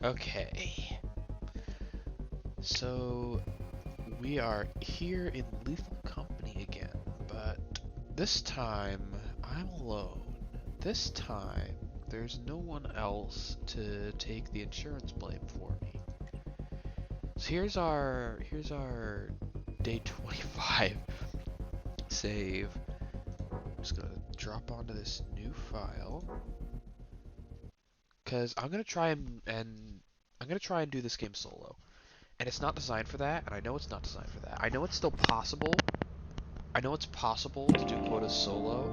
Okay. So we are here in lethal company again, but this time I'm alone. This time there's no one else to take the insurance blame for me. So here's our day 25 save. I'm just gonna drop onto this new file because I'm gonna try and do this game solo. And it's not designed for that, and I know it's not designed for that. I know it's still possible. I know it's possible to do quotas solo.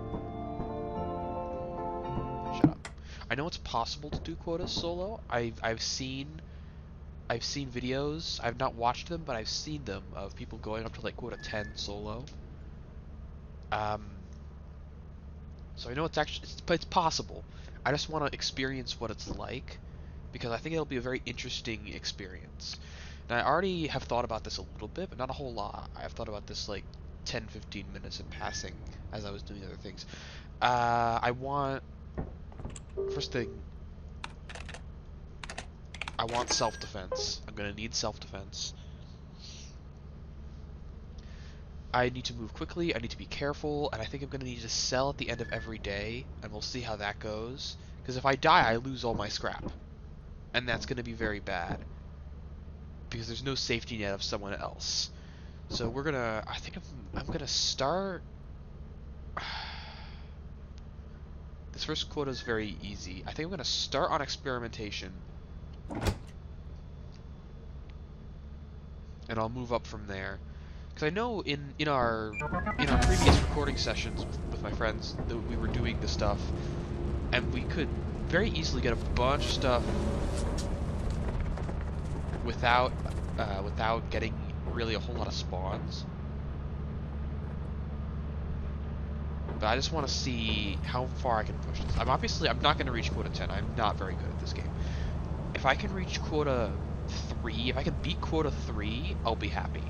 Shut up. I know it's possible to do quotas solo. I've seen videos. I've not watched them, but I've seen them of people going up to like quota 10 solo. Um, so I know it's possible. I just want to experience what it's like because I think it'll be a very interesting experience. And I already have thought about this a little bit, but not a whole lot. I've thought about this like 10-15 minutes in passing as I was doing other things. First thing, I want self-defense. I'm gonna need self-defense. I need to move quickly, I need to be careful, and I think I'm gonna need to sell at the end of every day, and we'll see how that goes. Because if I die, I lose all my scrap. And that's gonna be very bad. Because there's no safety net of someone else. So I think I'm gonna start. This first quota is very easy. I think I'm gonna start on experimentation, and I'll move up from there. Because I know in our previous recording sessions with my friends that we were doing the stuff, and we could very easily get a bunch of stuff without getting really a whole lot of spawns. But I just want to see how far I can push this. I'm not going to reach quota 10. I'm not very good at this game. If I can reach quota 3, if I can beat quota 3, I'll be happy.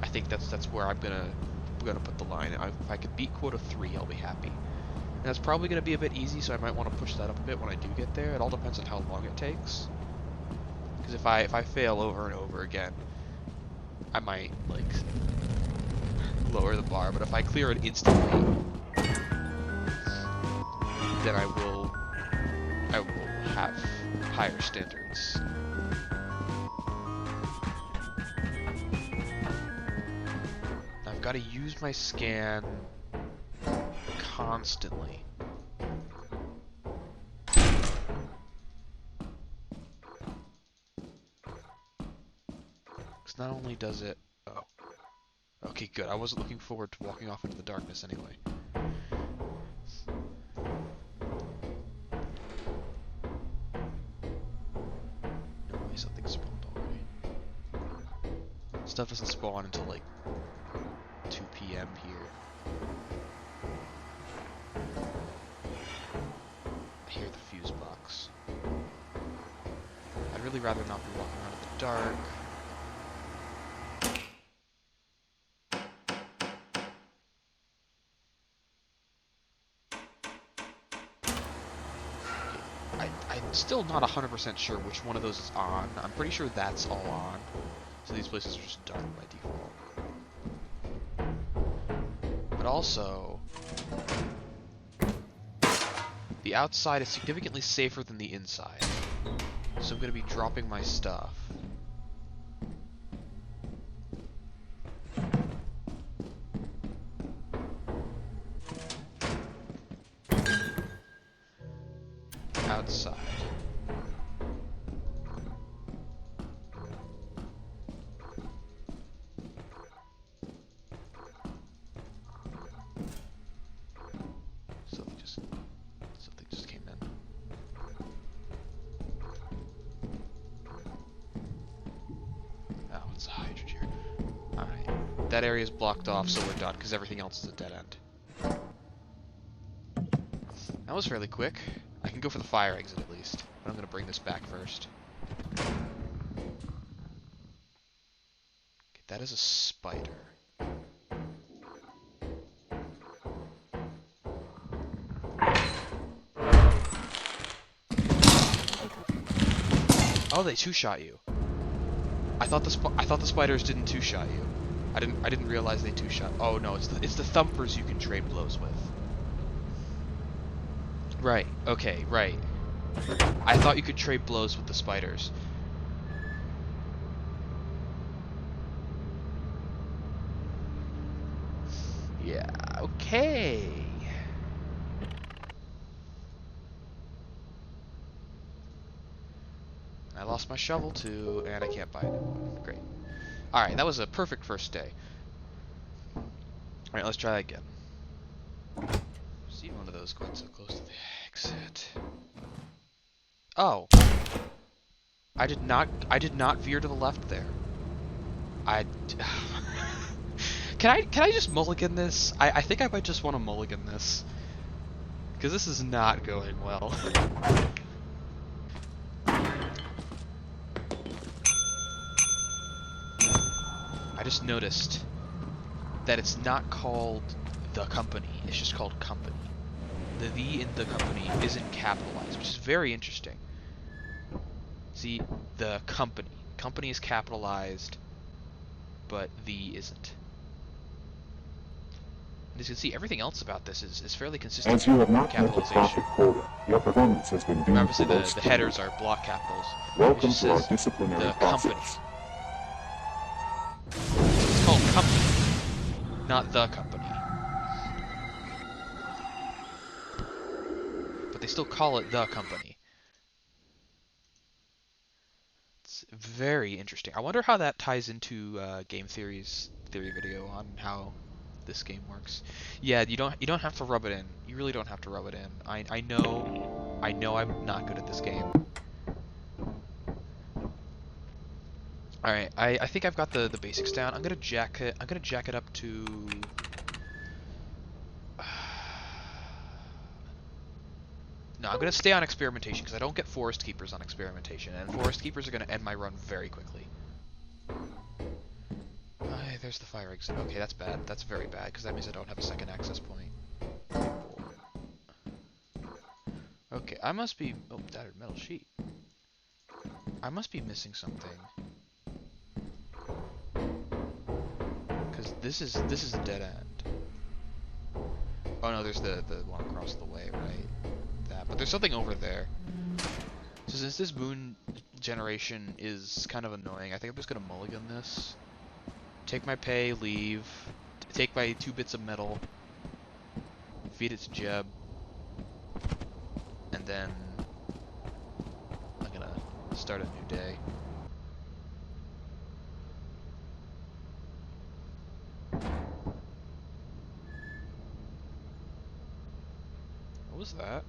I think that's where I'm gonna put the line. If I can beat quota 3, I'll be happy. And that's probably gonna be a bit easy, so I might want to push that up a bit when I do get there. It all depends on how long it takes. Because if I fail over and over again, I might like lower the bar. But if I clear it instantly, then I will have higher standards. I've got to use my scan constantly. Because not only does it... Oh. Okay, good. I wasn't looking forward to walking off into the darkness anyway. Something spawned already. Stuff doesn't spawn until like 2 p.m. here. I hear the fuse box. I'd really rather not be walking around in the dark. I'm still not 100% sure which one of those is on. I'm pretty sure that's all on. So these places are just dark by default. But also, the outside is significantly safer than the inside. So I'm going to be dropping my stuff. Outside. Something just came in. Oh, it's a hydrant here. Alright. That area is blocked off, so we're done, because everything else is a dead end. That was fairly quick. I can go for the fire exit at least, but I'm going to bring this back first. Okay, that is a spider. Oh, they two-shot you. I thought the spiders didn't two-shot you. I didn't realize they two-shot. Oh no, it's the thumpers you can trade blows with. Right. Okay. Right. I thought you could trade blows with the spiders. Yeah. Okay. I lost my shovel too, and I can't buy a new one. Great. All right, that was a perfect first day. All right, let's try that again. See one of those going so close to the exit. Oh. I did not veer to the left there. I Can I just mulligan this? I think I might just want to mulligan this. Because this is not going well. I just noticed that it's not called the company, it's just called company. The in the company isn't capitalized, which is very interesting. See, the company. Company is capitalized, but the isn't. And as you can see, everything else about this is fairly consistent. As you have not met the capitalization. profit quota, your performance has been deemed Obviously, below the standard. headers are block capitals. Welcome It just to our says disciplinary the process. company. It's called company, not the company. But they still call it the company. It's very interesting. I wonder how that ties into game theory video on how this game works. Yeah, you don't have to rub it in. You really don't have to rub it in. I know I'm not good at this game. All right, I think I've got the basics down. I'm gonna jack it up to. No, I'm gonna stay on experimentation because I don't get forest keepers on experimentation, and forest keepers are gonna end my run very quickly. There's the fire exit. Okay, that's bad. That's very bad because that means I don't have a second access point. Okay, I must be. Oh, battered metal sheet. I must be missing something. Because this is a dead end. Oh no, there's the one across the way, right? That, but there's something over there. So since this moon generation is kind of annoying, I think I'm just gonna mulligan this. Take my pay, leave. Take my 2 bits of metal. Feed it to Jeb. And then I'm gonna start a new day. What was that?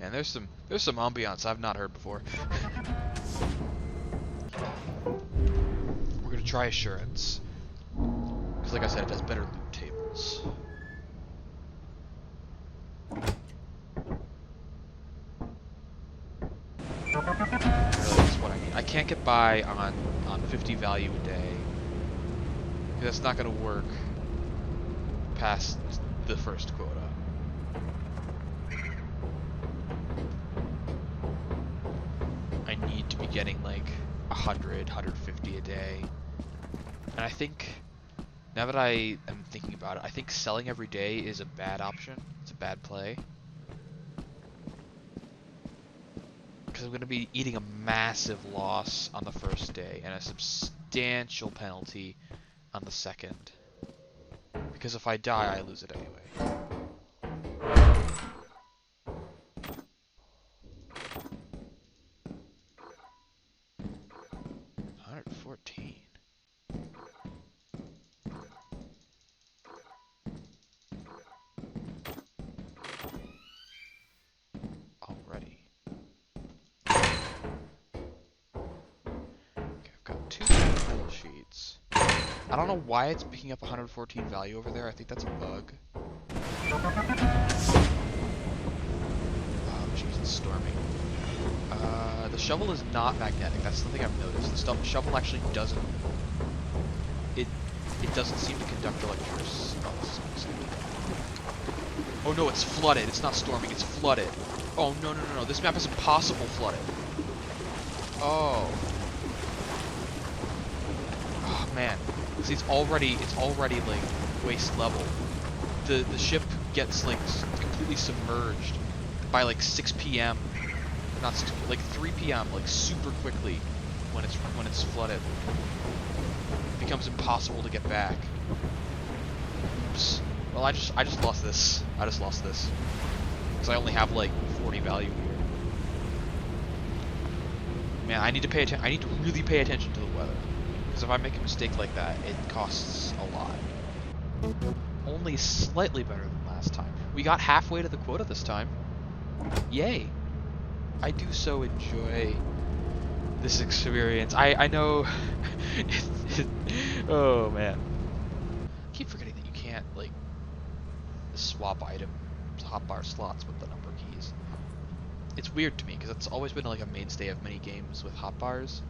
And there's some ambiance I've not heard before. We're gonna try assurance. Because like I said, it does better loot tables. Really, that's what I need. I can't get by on 50 value a day. That's not gonna work past the first quota. I need to be getting like 100, 150 a day. And I think, now that I am thinking about it, I think selling every day is a bad option. It's a bad play. Because I'm going to be eating a massive loss on the first day and a substantial penalty on the second. Because if I die, I lose it anyway. Already. Okay, I've got 2 metal sheets. I don't know why it's picking up 114 value over there. I think that's a bug. Oh, jeez, it's storming. The shovel is not magnetic. That's something I've noticed. The shovel actually doesn't. It doesn't seem to conduct electricity. Oh, this is exciting. Oh no, it's flooded. It's not storming. It's flooded. Oh, no, no, no, no. This map is impossible flooded. Oh. Oh, man. See, it's already, like, waist level. The ship gets, like, completely submerged by, like, 6 p.m. Not 6 p.m., like 3 p.m., like, super quickly when it's flooded. It becomes impossible to get back. Oops. Well, I just lost this. I just lost this. Because I only have, like, 40 value here. Man, I need to really pay attention to the weather. Because if I make a mistake like that, it costs a lot. Only slightly better than last time. We got halfway to the quota this time. Yay! I do so enjoy this experience. I know... oh, man. I keep forgetting that you can't, like, swap item hotbar slots with the number keys. It's weird to me, because it's always been, like, a mainstay of many games with hotbars.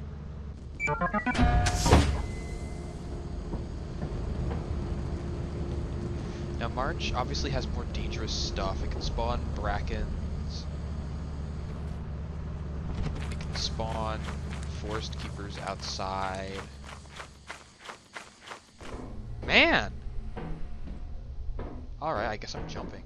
Now, March obviously has more dangerous stuff. It can spawn brackens. It can spawn forest keepers outside. Man! Alright, I guess I'm jumping.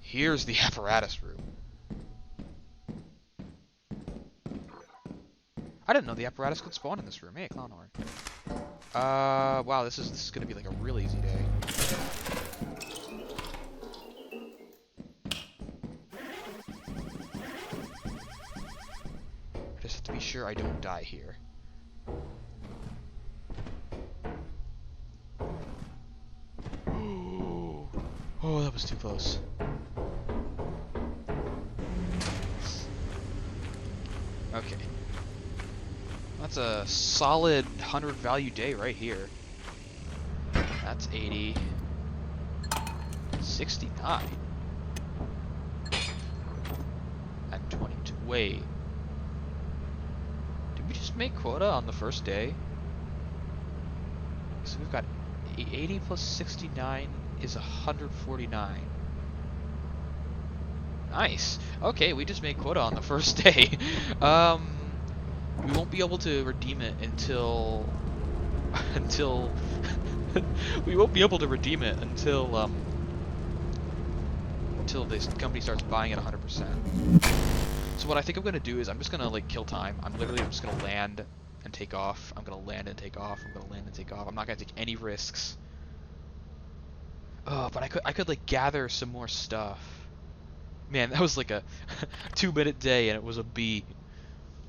Here's the apparatus room. I didn't know the apparatus could spawn in this room. Hey, clown horn. Wow, this is gonna be like a real easy day. I just have to be sure I don't die here. Oh, that was too close. Okay. That's a solid 100 value day right here. That's 80. 69. And 22. Wait. Did we just make quota on the first day? So we've got 80 plus 69 is 149. Nice. Okay, we just made quota on the first day. We won't be able to redeem it until we won't be able to redeem it until this company starts buying it 100%. So what I think I'm gonna do is I'm just gonna like kill time. I'm just gonna land and take off. I'm gonna land and take off. I'm gonna land and take off. I'm not gonna take any risks. Oh, but I could like gather some more stuff. Man, that was like a 2-minute day and it was a B.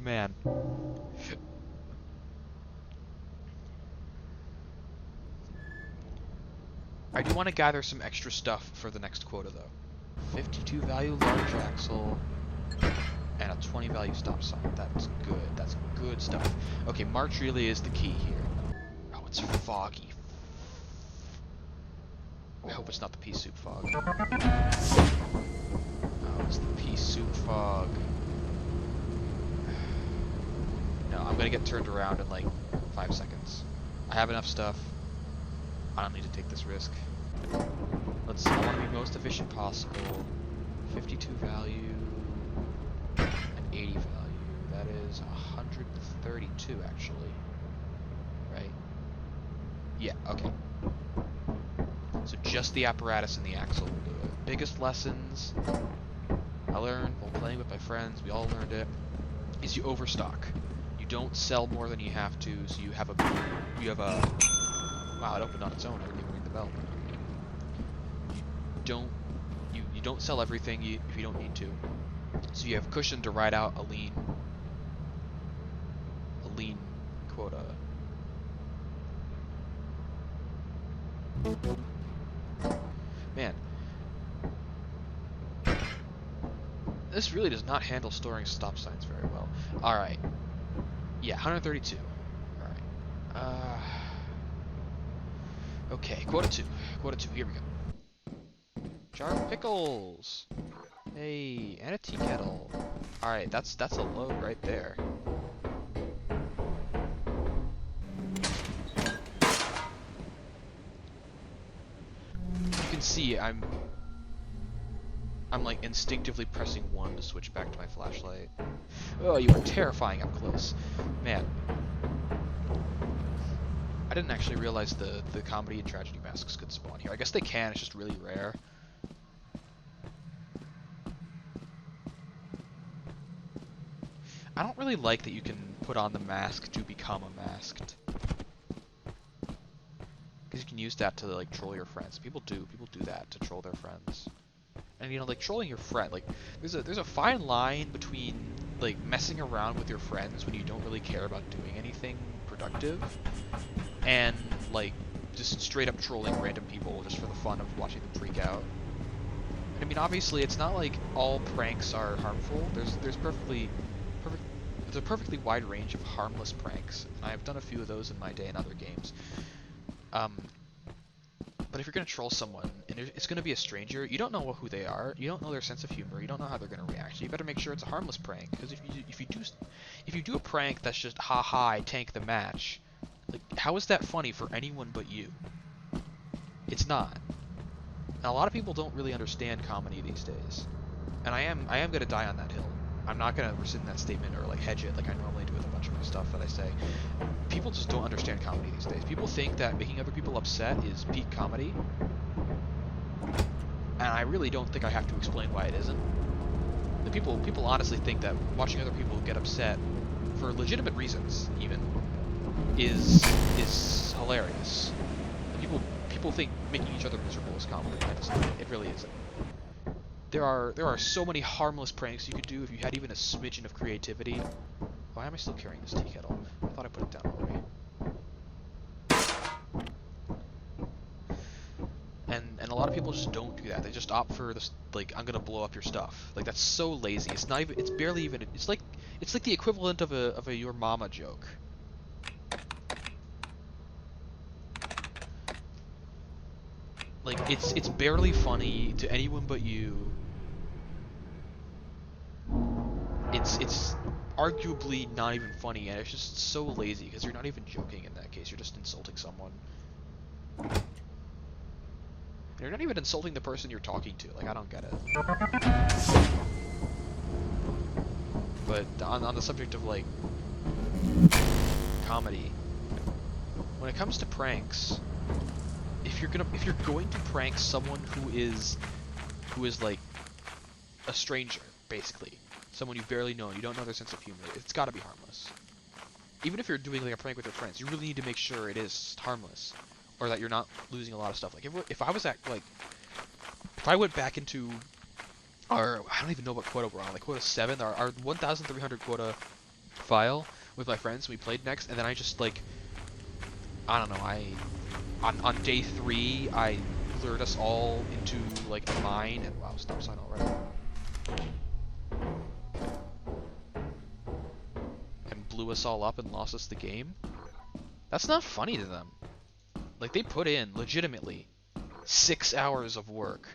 Man. I do want to gather some extra stuff for the next quota though. 52 value large axle and a 20 value stop sign. That's good. That's good stuff. Okay, March really is the key here. Oh, it's foggy. I hope it's not the pea soup fog. Oh, it's the pea soup fog. No, I'm gonna get turned around in like 5 seconds. I have enough stuff. I don't need to take this risk. I want to be most efficient possible. 52 value and 80 value. That is 132 actually. Right? Yeah, okay. So just the apparatus and the axle will do it. Biggest lessons I learned while playing with my friends, we all learned it, is you overstock. You don't sell more than you have to, so you have a wow, it opened on its own. I didn't even ring the bell. You don't sell everything if you don't need to. So you have cushion to ride out a lean quota. Man. This really does not handle storing stop signs very well. Alright. Yeah, 132. Alright. Okay, quota 2. Quota 2, here we go. Jar of pickles! Hey, and a tea kettle. Alright, that's a load right there. can see, I'm like instinctively pressing 1 to switch back to my flashlight. Oh, you are terrifying up close. Man. I didn't actually realize the comedy and tragedy masks could spawn here. I guess they can, it's just really rare. I don't really like that you can put on the mask to become a masked. Because you can use that to like troll your friends. People do that to troll their friends. And you know, like trolling your friend, like there's a fine line between like messing around with your friends when you don't really care about doing anything productive, and like just straight up trolling random people just for the fun of watching them freak out. I mean, obviously, it's not like all pranks are harmful. There's a perfectly wide range of harmless pranks. I've done a few of those in my day in other games. But if you're gonna troll someone and it's gonna be a stranger, you don't know who they are, you don't know their sense of humor, you don't know how they're gonna react. So you better make sure it's a harmless prank. Because if you do a prank that's just ha ha, I tank the match, like how is that funny for anyone but you? It's not. Now, a lot of people don't really understand comedy these days, and I am gonna die on that hill. I'm not gonna rescind that statement or like hedge it like I normally do with a bunch of my stuff that I say. People just don't understand comedy these days. People think that making other people upset is peak comedy, and I really don't think I have to explain why it isn't. The people honestly think that watching other people get upset for legitimate reasons even is hilarious. People think making each other miserable is comedy. It really isn't. There are so many harmless pranks you could do if you had even a smidgen of creativity. Why am I still carrying this tea kettle? I thought I put it down already. And a lot of people just don't do that. They just opt for this, like, I'm gonna blow up your stuff. Like, that's so lazy. It's not even. It's barely even. It's like the equivalent of a your mama joke. Like, it's barely funny to anyone but you. It's arguably not even funny, and it's just so lazy because you're not even joking in that case. You're just insulting someone. And you're not even insulting the person you're talking to. Like, I don't get it. But on the subject of like comedy, when it comes to pranks, if you're going to prank someone who is like a stranger, basically, someone you barely know, you don't know their sense of humor, it's got to be harmless. Even if you're doing like a prank with your friends, you really need to make sure it is harmless, or that you're not losing a lot of stuff. Like if I was at like, if I went back into our, I don't even know what quota we're on, like quota 7, our 1,300 quota file with my friends, and we played next, and then I just like, I don't know, on day 3, I lured us all into like a mine, and wow, stop sign already. And blew us all up and lost us the game. That's not funny to them. Like, they put in, legitimately, 6 hours of work.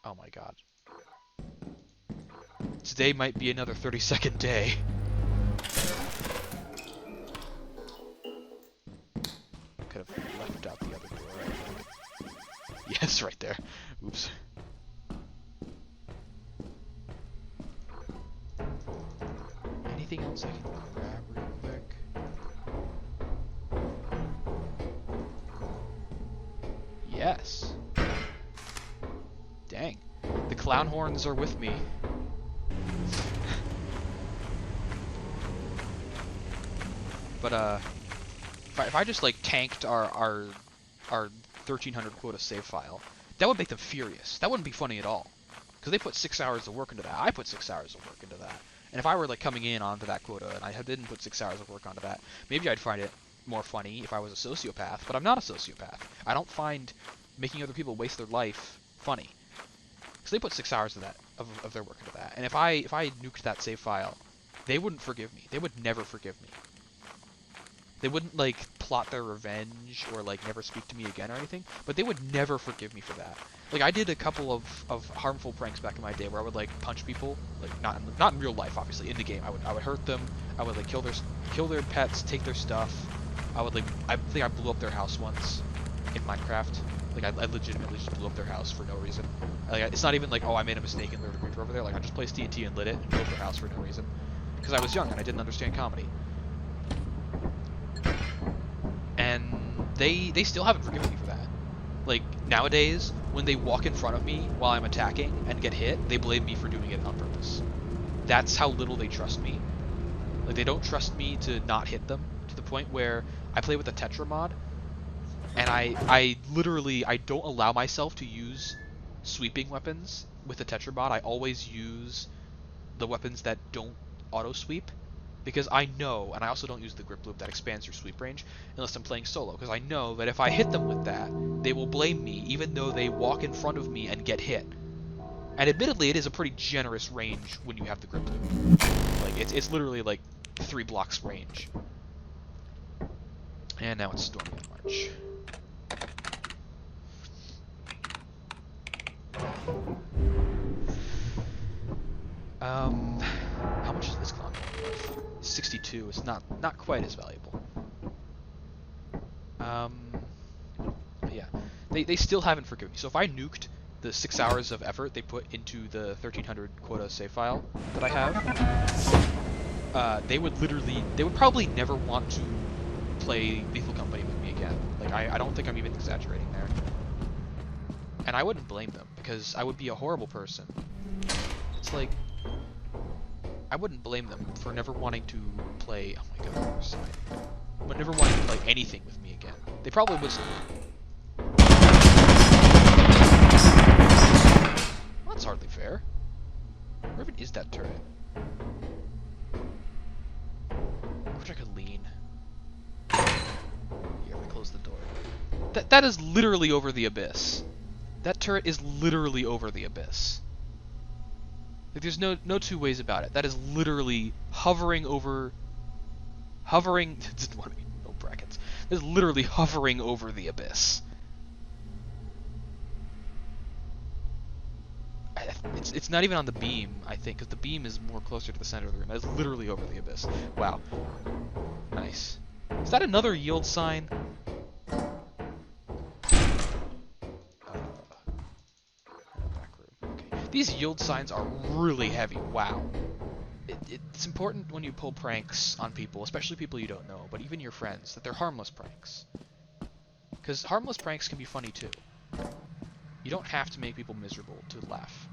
Oh my god. Today might be another 30-second day. Could have left out the other door, I think. Yes, right there. Oops. Anything else I can grab real quick? Yes. Dang. The clown horns are with me. But if I just like tanked our 1300 quota save file, that would make them furious. That wouldn't be funny at all, because they put 6 hours of work into that. I put 6 hours of work into that. And if I were like coming in onto that quota and I didn't put 6 hours of work onto that, maybe I'd find it more funny if I was a sociopath. But I'm not a sociopath. I don't find making other people waste their life funny. Because they put 6 hours of that of their work into that. And if I nuked that save file, they wouldn't forgive me. They would never forgive me. They wouldn't like plot their revenge or like never speak to me again or anything, but they would never forgive me for that. Like, I did a couple of harmful pranks back in my day where I would like punch people, like not in real life, obviously. In the game, I would hurt them. I would like kill their pets, take their stuff. I think I blew up their house once in Minecraft. Like, I legitimately just blew up their house for no reason. Like, it's not even like, oh, I made a mistake and there's a creeper over there. Like, I just placed TNT and lit it and blew up their house for no reason. Because I was young and I didn't understand comedy. And they still haven't forgiven me for that. Like, nowadays, when they walk in front of me while I'm attacking and get hit, they blame me for doing it on purpose. That's how little they trust me. Like, they don't trust me to not hit them, to the point where I play with the Tetra mod, and I literally, I don't allow myself to use sweeping weapons with the Tetra mod. I always use the weapons that don't auto-sweep, because I know, and I also don't use the grip loop that expands your sweep range unless I'm playing solo, because I know that if I hit them with that, they will blame me even though they walk in front of me and get hit. And admittedly, it is a pretty generous range when you have the grip loop. Like, it's literally like 3 blocks range. And now it's Stormy in March. How much is this clock worth? 62. It's not quite as valuable. But yeah, they still haven't forgiven me. So if I nuked the 6 hours of effort they put into the 1300 quota save file that I have, they would probably never want to play Lethal Company with me again. Like, I don't think I'm even exaggerating there. And I wouldn't blame them, because I would be a horrible person. It's like, I wouldn't blame them for never wanting to play, oh my god, other side. But never wanting to play anything with me again. They probably would still. Well, that's hardly fair. Where even is that turret? I wish I could lean. Here, we close the door. That is literally over the abyss. That turret is literally over the abyss. Like, there's no two ways about it. That is literally hovering over... Hovering... no brackets. That is literally hovering over the abyss. It's not even on the beam, I think, because the beam is more closer to the center of the room. That is literally over the abyss. Wow. Nice. Is that another yield sign? These yield signs are really heavy. Wow. It's important when you pull pranks on people, especially people you don't know, but even your friends, that they're harmless pranks. Because harmless pranks can be funny too. You don't have to make people miserable to laugh.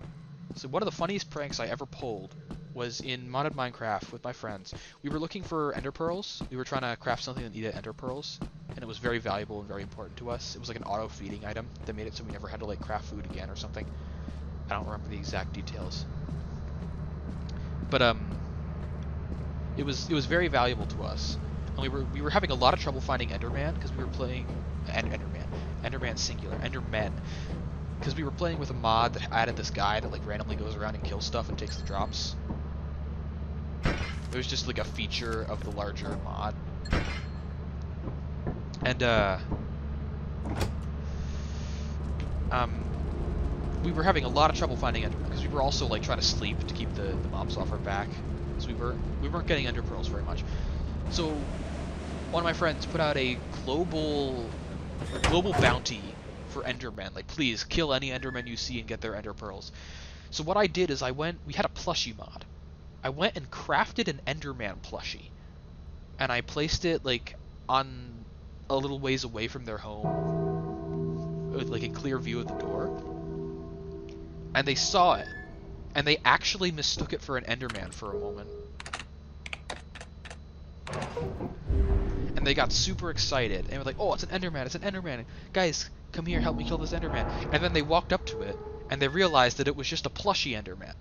So one of the funniest pranks I ever pulled was in modded Minecraft with my friends. We were looking for ender pearls. We were trying to craft something that needed ender pearls, and it was very valuable and very important to us. It was like an auto-feeding item that made it so we never had to like craft food again or something. I don't remember the exact details. But it was very valuable to us. And we were having a lot of trouble finding Enderman because we were playing Enderman singular, Endermen. Because we were playing with a mod that added this guy that like randomly goes around and kills stuff and takes the drops. It was just like a feature of the larger mod. And we were having a lot of trouble finding Endermen because we were also like trying to sleep to keep the mobs off our back. So we weren't getting Ender Pearls very much. So one of my friends put out a global bounty for Endermen. Like, please kill any Endermen you see and get their Ender Pearls. So what I did is we had a plushie mod. I went and crafted an Enderman plushie, and I placed it like on a little ways away from their home, like in clear view of the door. And they saw it, and they actually mistook it for an Enderman for a moment. And they got super excited, and were like, oh, it's an Enderman, it's an Enderman. Guys, come here, help me kill this Enderman. And then they walked up to it, and they realized that it was just a plushie Enderman.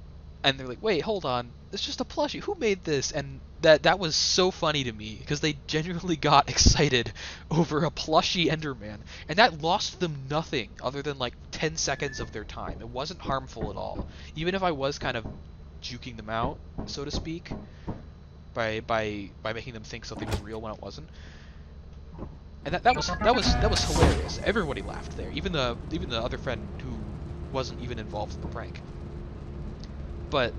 And they're like, wait, hold on, it's just a plushie, who made this? And that was so funny to me, because they genuinely got excited over a plushie Enderman, and that lost them nothing other than like 10 seconds of their time. It wasn't harmful at all, even if I was kind of juking them out, so to speak, by making them think something was real when it wasn't. And that was hilarious. Everybody laughed there, even the other friend who wasn't even involved in the prank. But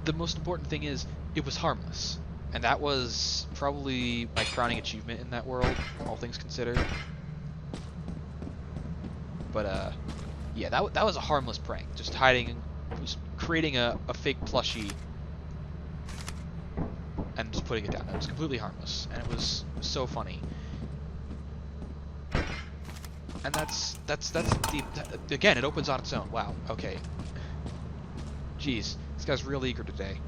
the most important thing is, it was harmless. And that was probably my crowning achievement in that world, all things considered. But yeah, that was a harmless prank. Just just creating a fake plushie and just putting it down. It was completely harmless, and it was so funny. And that's again, it opens on its own. Wow. Okay. Jeez, this guy's real eager today.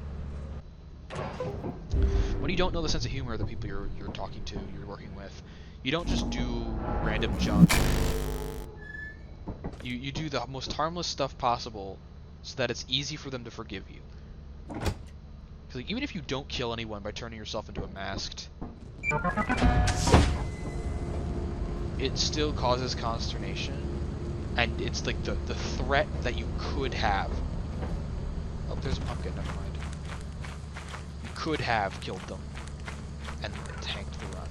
When you don't know the sense of humor of the people you're talking to, you're working with, you don't just do random junk. You do the most harmless stuff possible so that it's easy for them to forgive you. Because like, even if you don't kill anyone by turning yourself into a masked, it still causes consternation. And it's like the threat that you could have. Oh, there's a pumpkin, never mind. You could have killed them and tanked the run.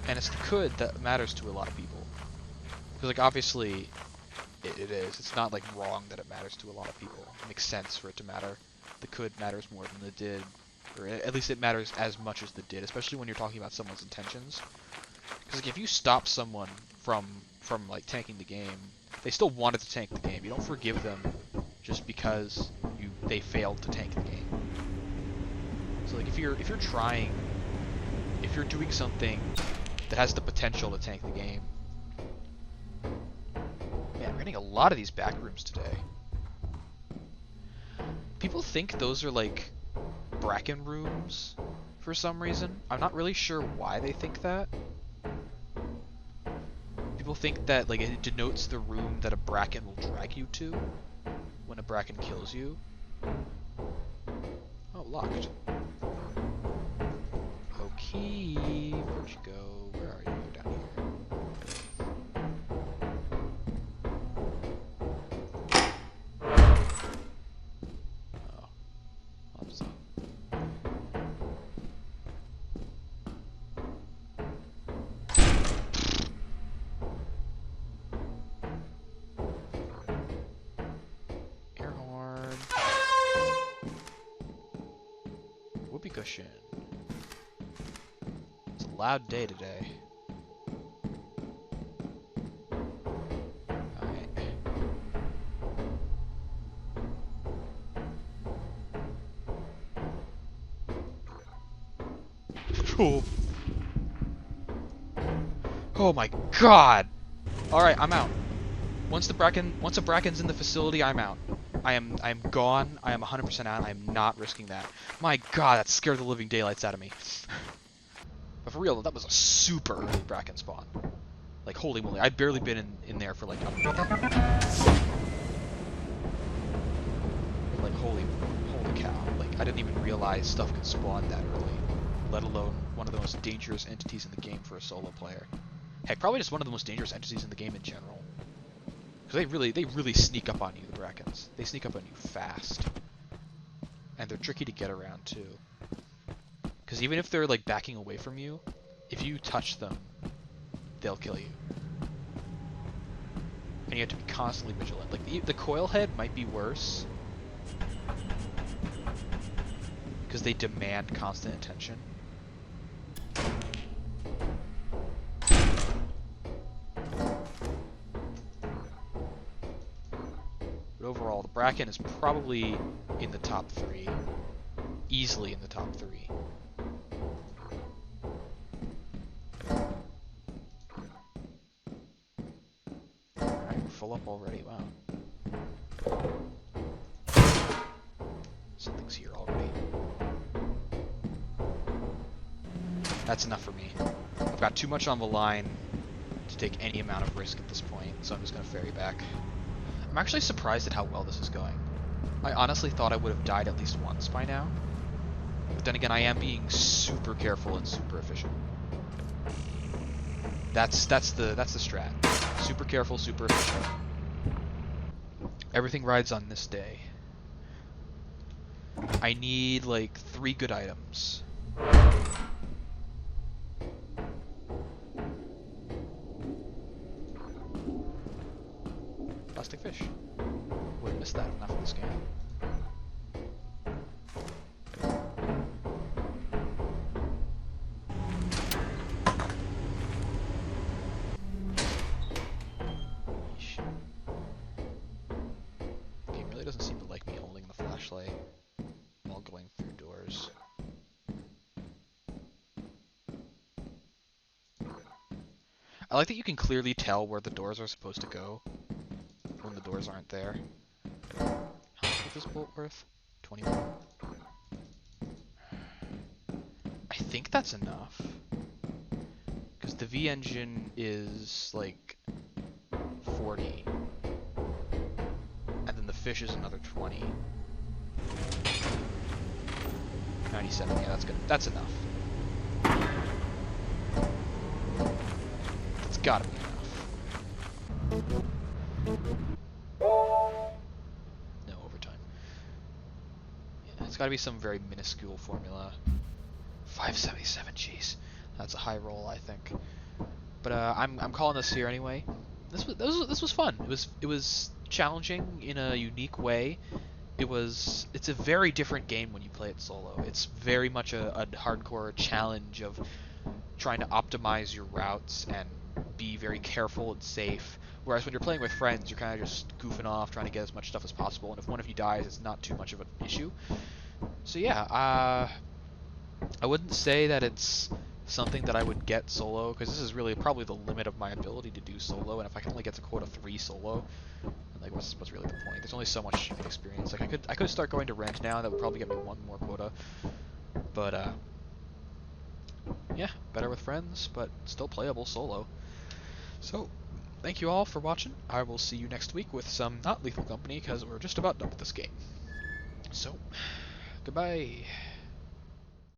And it's the could that matters to a lot of people. Because like obviously it is. It's not like wrong that it matters to a lot of people. It makes sense for it to matter. The could matters more than the did. Or at least it matters as much as the did, especially when you're talking about someone's intentions. Because like if you stop someone from like tanking the game, they still wanted to tank the game. You don't forgive them just because they failed to tank the game. So like if you're doing something that has the potential to tank the game. Man, we're getting a lot of these back rooms today. People think those are like Bracken rooms for some reason. I'm not really sure why they think that. People think that like it denotes the room that a Bracken will drag you to when a Bracken kills you. Oh, locked. Okay, where'd you go? Where are you? Down here. Oh, let's see. Air horn. Whoopee cushion. It's a loud day today. Alright. Cool. Oh my god! Alright, I'm out. Once a Bracken's in the facility, I'm out. I am gone. I am 100% out. I am not risking that. My god, that scared the living daylights out of me. But for real, that was a super early Bracken spawn. Like, holy moly, I'd barely been in there for like a minute. Like, holy cow. Like, I didn't even realize stuff could spawn that early. Let alone one of the most dangerous entities in the game for a solo player. Heck, probably just one of the most dangerous entities in the game in general. Because they really sneak up on you, the Brackens. They sneak up on you fast. And they're tricky to get around, too. Because even if they're, like, backing away from you, if you touch them, they'll kill you. And you have to be constantly vigilant. Like, the coil head might be worse. Because they demand constant attention. But overall, the Bracken is probably in the top 3. Easily in the top 3. Alright, we're full up already, wow. Something's here already. That's enough for me. I've got too much on the line to take any amount of risk at this point, so I'm just going to ferry back. I'm actually surprised at how well this is going. I honestly thought I would have died at least once by now. But then again, I am being super careful and super efficient. That's the strat. Super careful, super efficient. Everything rides on this day. I need like 3 good items. Plastic fish. Would have missed that enough in this game. I like that you can clearly tell where the doors are supposed to go when the doors aren't there. How much is this bolt worth? 21. I think that's enough. Because the V engine is like 40. And then the fish is another 20. 97, yeah, that's good. That's enough. That's gotta be enough. No overtime. Yeah, it's gotta be some very minuscule formula. 577, jeez. That's a high roll, I think. But I'm calling this here anyway. This was fun. It was challenging in a unique way. It's a very different game when you play it solo. It's very much a hardcore challenge of trying to optimize your routes and be very careful and safe. Whereas when you're playing with friends, you're kind of just goofing off, trying to get as much stuff as possible. And if one of you dies, it's not too much of an issue. So yeah, I wouldn't say that it's something that I would get solo, because this is really probably the limit of my ability to do solo, and if I can only get to quota 3 solo, like what's really the point? There's only so much experience. Like I could start going to rent now, that would probably get me 1 more quota. But yeah, better with friends, but still playable solo. So, thank you all for watching. I will see you next week with some not Lethal Company, because we're just about done with this game. So, goodbye.